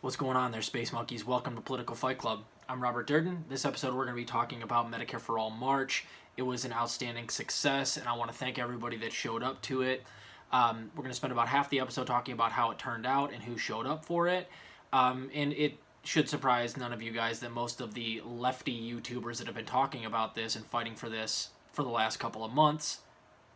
What's going on there, Space Monkeys? Welcome to Political Fight Club. I'm Robert Durden. This episode, we're going to be talking about Medicare for All March. It was an outstanding success, and I want to thank everybody that showed up to it. We're going to spend about half the episode talking about how it turned out and who showed up for it. And it should surprise none of you guys that most of the lefty YouTubers that have been talking about this and fighting for this for the last couple of months,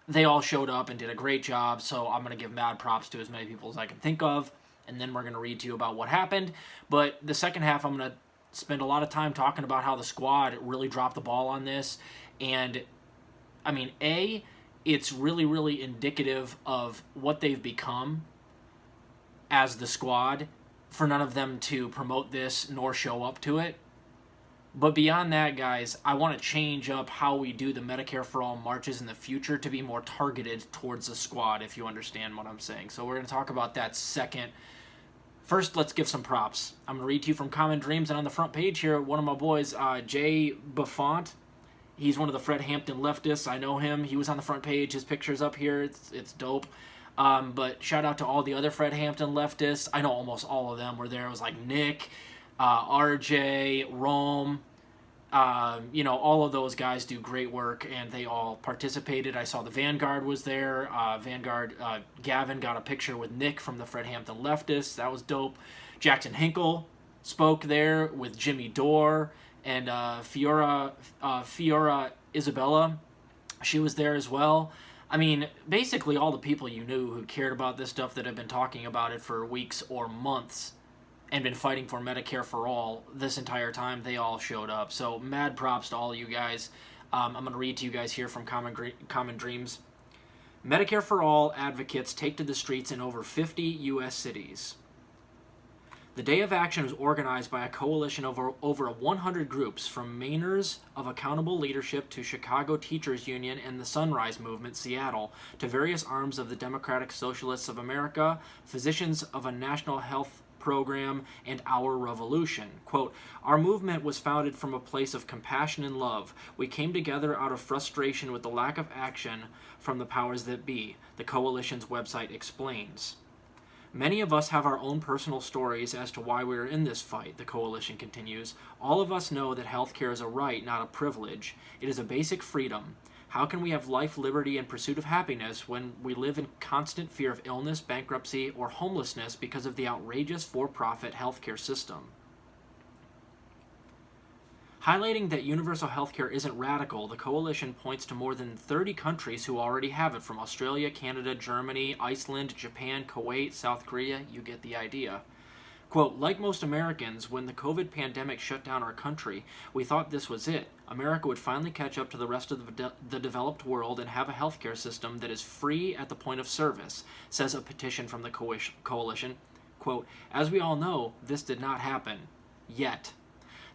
they all showed up and did a great job, so I'm going to give mad props to as many people as I can think of. And then we're going to read to you about what happened. But the second half, I'm going to spend a lot of time talking about how the squad really dropped the ball on this. And, I mean, it's really, really indicative of what they've become as the squad for none of them to promote this nor show up to it. But beyond that, guys, I want to change up how we do the Medicare for All marches in the future to be more targeted towards the squad, if you understand what I'm saying. So we're going to talk about that second. First, let's give some props. I'm going to read to you from Common Dreams, and on the front page here, one of my boys, Jay Buffont. He's one of the Fred Hampton leftists. I know him. He was on the front page. His picture's up here. It's dope. But shout out to all the other Fred Hampton leftists. I know almost all of them were there. It was like Nick, RJ, Rome. All of those guys do great work, and they all participated. I saw the Vanguard was there. Gavin got a picture with Nick from the Fred Hampton Leftists. That was dope. Jackson Hinkle spoke there with Jimmy Dore and Fiora Isabella. She was there as well. I mean, basically all the people you knew who cared about this stuff that have been talking about it for weeks or months and been fighting for Medicare for All this entire time, they all showed up. So mad props to all of you guys. I'm going to read to you guys here from Common Dreams. Medicare for All advocates take to the streets in over 50 U.S. cities. The Day of Action was organized by a coalition of over 100 groups, from Mainers of Accountable Leadership to Chicago Teachers Union and the Sunrise Movement, Seattle, to various arms of the Democratic Socialists of America, Physicians of a National Health Program, and Our Revolution. Quote, our movement was founded from a place of compassion and love. We came together out of frustration with the lack of action from the powers that be, the coalition's website explains. Many of us have our own personal stories as to why we are in this fight, the coalition continues. All of us know that healthcare is a right, not a privilege. It is a basic freedom. How can we have life, liberty, and pursuit of happiness when we live in constant fear of illness, bankruptcy, or homelessness because of the outrageous for-profit healthcare system? Highlighting that universal healthcare isn't radical, the coalition points to more than 30 countries who already have it, from Australia, Canada, Germany, Iceland, Japan, Kuwait, South Korea. You get the idea. Quote, like most Americans, when the COVID pandemic shut down our country, we thought this was it. America would finally catch up to the rest of the developed world and have a healthcare system that is free at the point of service, says a petition from the coalition. Quote, as we all know, this did not happen. Yet.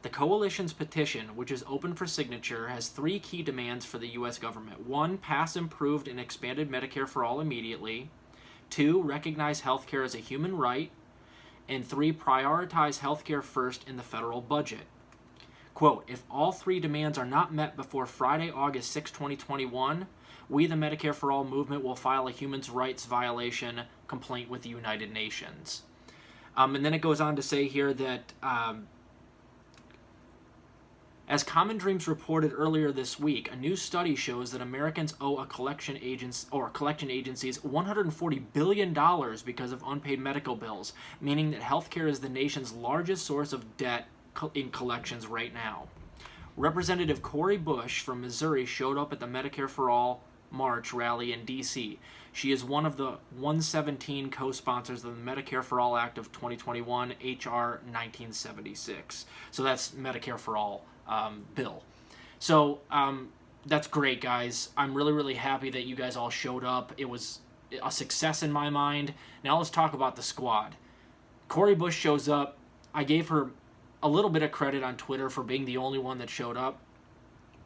The coalition's petition, which is open for signature, has three key demands for the U.S. government. 1, pass improved and expanded Medicare for All immediately. 2, recognize healthcare as a human right. And 3, prioritize healthcare first in the federal budget. Quote, if all three demands are not met before Friday, August 6, 2021, we, the Medicare for All movement, will file a human rights violation complaint with the United Nations. And then it goes on to say here that, as Common Dreams reported earlier this week, a new study shows that Americans owe collection agencies $140 billion because of unpaid medical bills, meaning that healthcare is the nation's largest source of debt in collections right now. Representative Cori Bush from Missouri showed up at the Medicare for All March rally in D.C. She is one of the 117 co-sponsors of the Medicare for All Act of 2021, H.R. 1976. So that's Medicare for All bill. So that's great, guys. I'm really, really happy that you guys all showed up. It was a success in my mind. Now let's talk about the squad. Cori Bush shows up. I gave her a little bit of credit on Twitter for being the only one that showed up.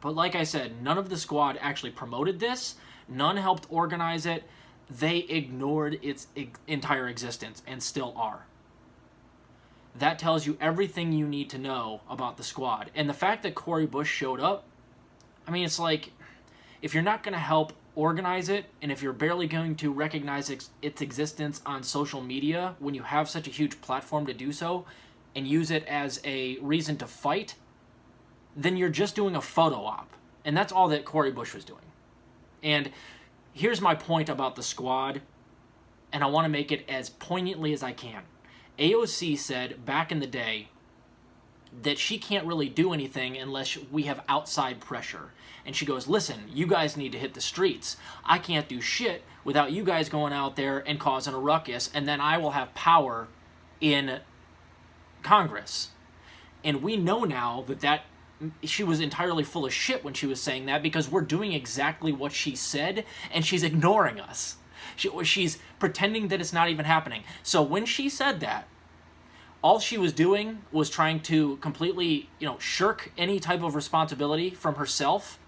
But like I said, none of the squad actually promoted this. None helped organize it. They ignored its entire existence and still are. That tells you everything you need to know about the squad. And the fact that Cori Bush showed up, I mean, it's like, if you're not going to help organize it, and if you're barely going to recognize its existence on social media when you have such a huge platform to do so, and use it as a reason to fight, then you're just doing a photo op. And that's all that Cori Bush was doing. And here's my point about the squad, and I want to make it as poignantly as I can. AOC said back in the day that she can't really do anything unless we have outside pressure. And she goes, listen, you guys need to hit the streets. I can't do shit without you guys going out there and causing a ruckus, and then I will have power in Congress. And we know now that she was entirely full of shit when she was saying that, because we're doing exactly what she said, and she's ignoring us. She's pretending that it's not even happening. So when she said that, all she was doing was trying to completely, shirk any type of responsibility from herself,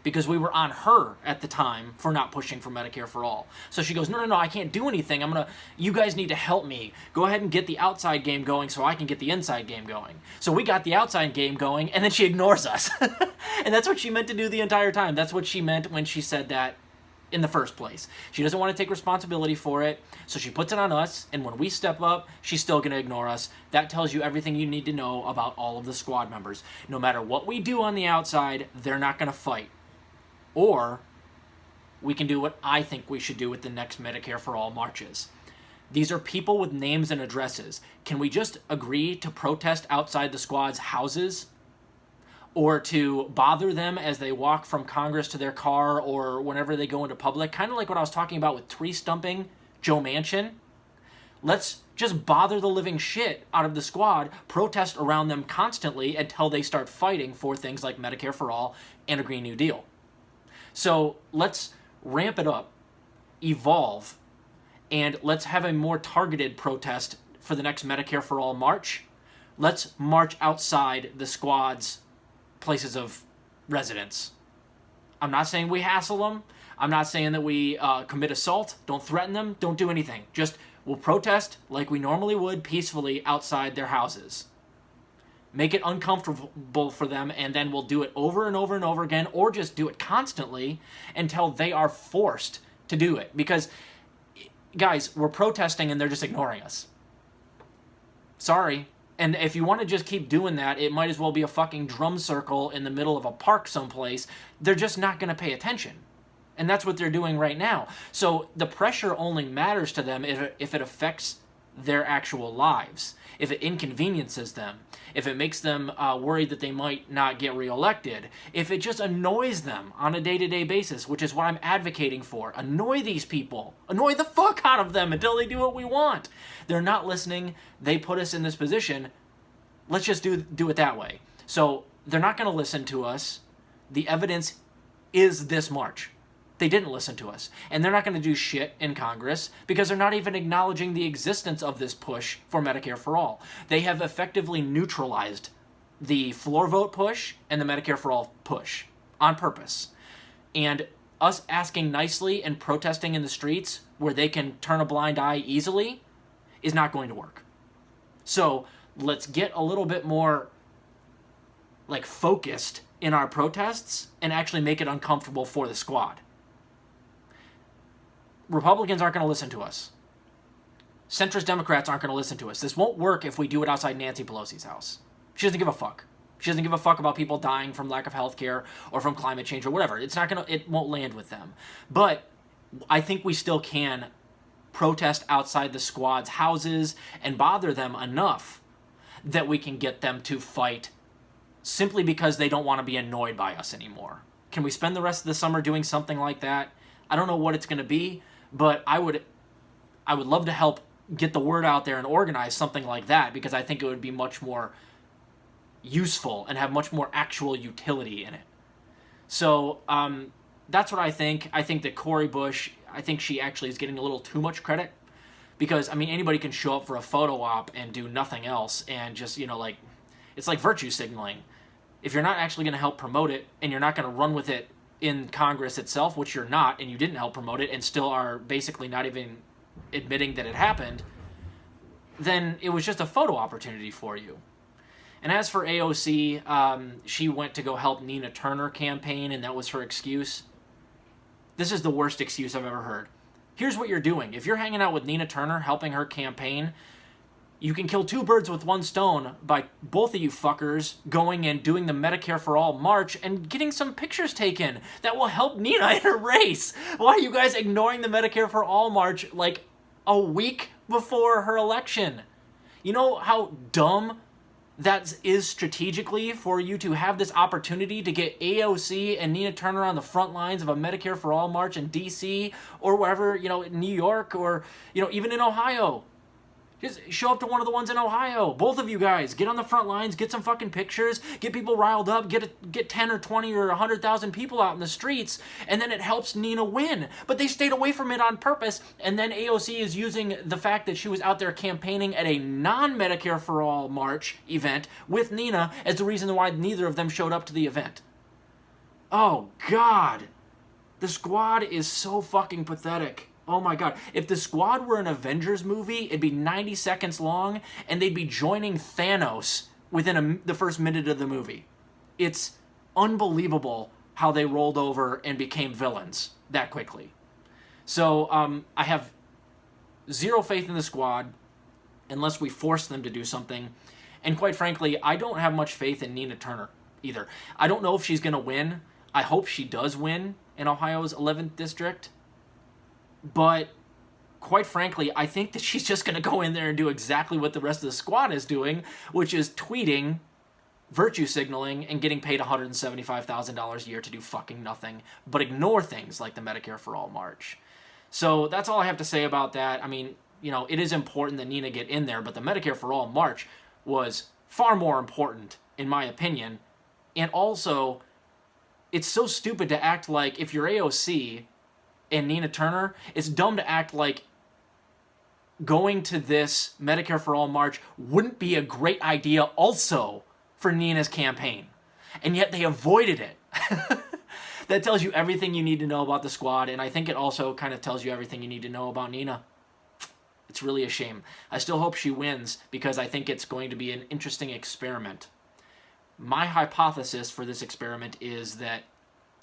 because we were on her at the time for not pushing for Medicare for all. So she goes, no, I can't do anything. You guys need to help me. Go ahead and get the outside game going so I can get the inside game going. So we got the outside game going, and then she ignores us. And that's what she meant to do the entire time. That's what she meant when she said that in the first place. She doesn't want to take responsibility for it, so she puts it on us, and when we step up, she's still going to ignore us. That tells you everything you need to know about all of the squad members. No matter what we do on the outside, they're not going to fight. Or we can do what I think we should do with the next Medicare for All marches. These are people with names and addresses. Can we just agree to protest outside the squad's houses? Or to bother them as they walk from Congress to their car, or whenever they go into public? Kind of like what I was talking about with tree stumping Joe Manchin. Let's just bother the living shit out of the squad, protest around them constantly until they start fighting for things like Medicare for All and a Green New Deal. So let's ramp it up, evolve, and let's have a more targeted protest for the next Medicare for All march. Let's march outside the squad's places of residence. I'm not saying we hassle them. I'm not saying that we commit assault. Don't threaten them. Don't do anything. Just we'll protest like we normally would peacefully outside their houses. Make it uncomfortable for them, and then we'll do it over and over and over again, or just do it constantly until they are forced to do it. Because, guys, we're protesting and they're just ignoring us. Sorry. And if you want to just keep doing that, it might as well be a fucking drum circle in the middle of a park someplace. They're just not going to pay attention. And that's what they're doing right now. So the pressure only matters to them if it affects their actual lives, if it inconveniences them, if it makes them worried that they might not get reelected, if it just annoys them on a day-to-day basis, which is what I'm advocating for. Annoy these people. Annoy the fuck out of them until they do what we want. They're not listening. They put us in this position. Let's just do it that way. So they're not going to listen to us. The evidence is this march. They didn't listen to us. And they're not going to do shit in Congress because they're not even acknowledging the existence of this push for Medicare for All. They have effectively neutralized the floor vote push and the Medicare for All push on purpose. And us asking nicely and protesting in the streets where they can turn a blind eye easily is not going to work. So let's get a little bit more focused in our protests and actually make it uncomfortable for the squad. Republicans aren't going to listen to us. Centrist Democrats aren't going to listen to us. This won't work if we do it outside Nancy Pelosi's house. She doesn't give a fuck. She doesn't give a fuck about people dying from lack of health care or from climate change or whatever. It won't land with them. But I think we still can protest outside the squad's houses and bother them enough that we can get them to fight simply because they don't want to be annoyed by us anymore. Can we spend the rest of the summer doing something like that? I don't know what it's going to be, but I would love to help get the word out there and organize something like that, because I think it would be much more useful and have much more actual utility in it. So that's what I think. I think that Cori Bush, I think she actually is getting a little too much credit, because, anybody can show up for a photo op and do nothing else and just, it's like virtue signaling. If you're not actually going to help promote it and you're not going to run with it in Congress itself, which you're not, and you didn't help promote it and still are basically not even admitting that it happened, then it was just a photo opportunity for you. And as for AOC, she went to go help Nina Turner campaign, and that was her excuse. This is the worst excuse I've ever heard. Here's what you're doing. If you're hanging out with Nina Turner, helping her campaign, you can kill two birds with one stone by both of you fuckers going and doing the Medicare for All march and getting some pictures taken that will help Nina in her race. Why are you guys ignoring the Medicare for All march like a week before her election? You know how dumb that is strategically for you to have this opportunity to get AOC and Nina Turner on the front lines of a Medicare for All march in DC or wherever, in New York or, even in Ohio. Just show up to one of the ones in Ohio. Both of you guys, get on the front lines, get some fucking pictures, get people riled up, get 10 or 20 or 100,000 people out in the streets, and then it helps Nina win. But they stayed away from it on purpose, and then AOC is using the fact that she was out there campaigning at a non-Medicare for All march event with Nina as the reason why neither of them showed up to the event. Oh, God. The Squad is so fucking pathetic. Oh my God. If The Squad were an Avengers movie, it'd be 90 seconds long, and they'd be joining Thanos within the first minute of the movie. It's unbelievable how they rolled over and became villains that quickly. So I have zero faith in The Squad unless we force them to do something. And quite frankly, I don't have much faith in Nina Turner either. I don't know if she's going to win. I hope she does win in Ohio's 11th district. But quite frankly, I think that she's just going to go in there and do exactly what the rest of the Squad is doing, which is tweeting, virtue signaling, and getting paid $175,000 a year to do fucking nothing, but ignore things like the Medicare for All march. So that's all I have to say about that. I mean, it is important that Nina get in there, but the Medicare for All march was far more important, in my opinion. And also, it's so stupid to act like if you're AOC and Nina Turner, it's dumb to act like going to this Medicare for All march wouldn't be a great idea also for Nina's campaign. And yet they avoided it. That tells you everything you need to know about the Squad, and I think it also kind of tells you everything you need to know about Nina. It's really a shame. I still hope she wins because I think it's going to be an interesting experiment. My hypothesis for this experiment is that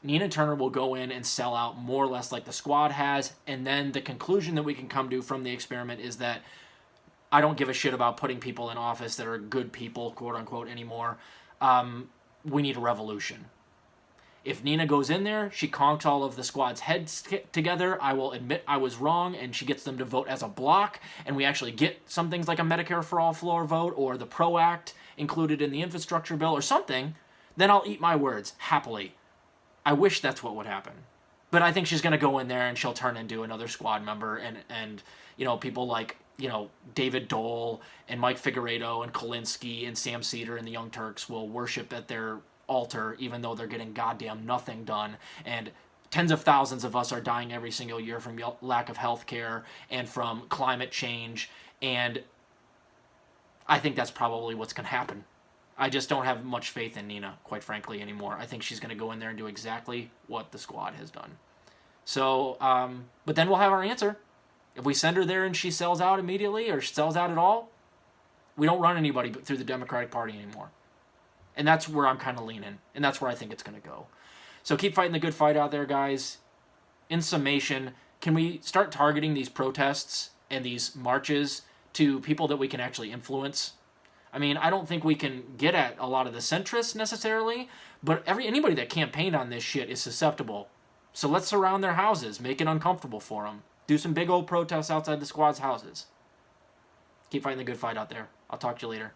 Nina Turner will go in and sell out more or less like the Squad has, and then the conclusion that we can come to from the experiment is that I don't give a shit about putting people in office that are good people, quote-unquote, anymore. We need a revolution. If Nina goes in there, she conks all of the Squad's heads together, I will admit I was wrong, and she gets them to vote as a block, and we actually get some things like a Medicare for All floor vote, or the PRO Act included in the infrastructure bill, or something, then I'll eat my words, happily. I wish that's what would happen. But I think she's going to go in there and she'll turn into another Squad member and people like, David Dole and Mike Figueredo and Kolinsky and Sam Cedar and the Young Turks will worship at their altar even though they're getting goddamn nothing done. And tens of thousands of us are dying every single year from lack of health care and from climate change. And I think that's probably what's going to happen. I just don't have much faith in Nina, quite frankly, anymore. I think she's going to go in there and do exactly what the Squad has done. So, but then we'll have our answer. If we send her there and she sells out immediately or sells out at all, we don't run anybody through the Democratic Party anymore. And that's where I'm kind of leaning, and that's where I think it's going to go. So keep fighting the good fight out there, guys. In summation, can we start targeting these protests and these marches to people that we can actually influence? I mean, I don't think we can get at a lot of the centrists necessarily, but anybody that campaigned on this shit is susceptible. So let's surround their houses, make it uncomfortable for them. Do some big old protests outside the Squad's houses. Keep fighting the good fight out there. I'll talk to you later.